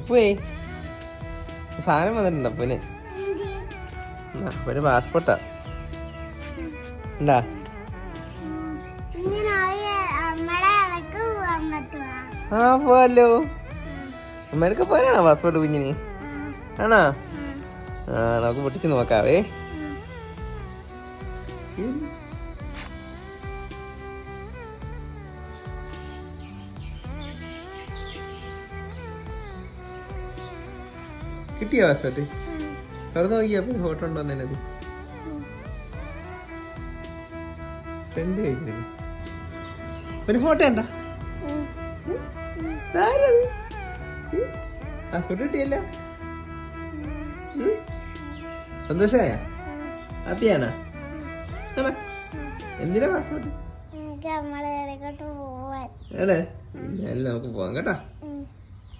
അപ്പുവേ സാധനം വന്നിട്ടുണ്ട് അപ്പുവിന്. അപ്പൊരു പാസ്പോർട്ടാ ഉണ്ടാ. ആ പോവല്ലോ. അമ്മേനൊക്കെ പോരാണോ പാസ്പോർട്ട് കുഞ്ഞിന്? ആണോ? ആ നമുക്ക് പൊട്ടിച്ച് നോക്കാവേ. കിട്ടിയോ പാസ്പോർട്ട്? തുറന്നു നോക്കിയപ്പോ ഫോട്ടോ ഉണ്ടോ എന്നത് ഫ്രണ്ട് കഴിച്ചിട്ട് ഒരു ഫോട്ടോ ഉണ്ടോ? പാസ്പോർട്ട് കിട്ടിയല്ലോ. സന്തോഷമായ? ഹാപ്പിയാണോ? ആണോ? എന്തിനാ പാസ്പോർട്ട്? എവിടെ? ഇല്ല നമുക്ക് പോവാം കേട്ടോ.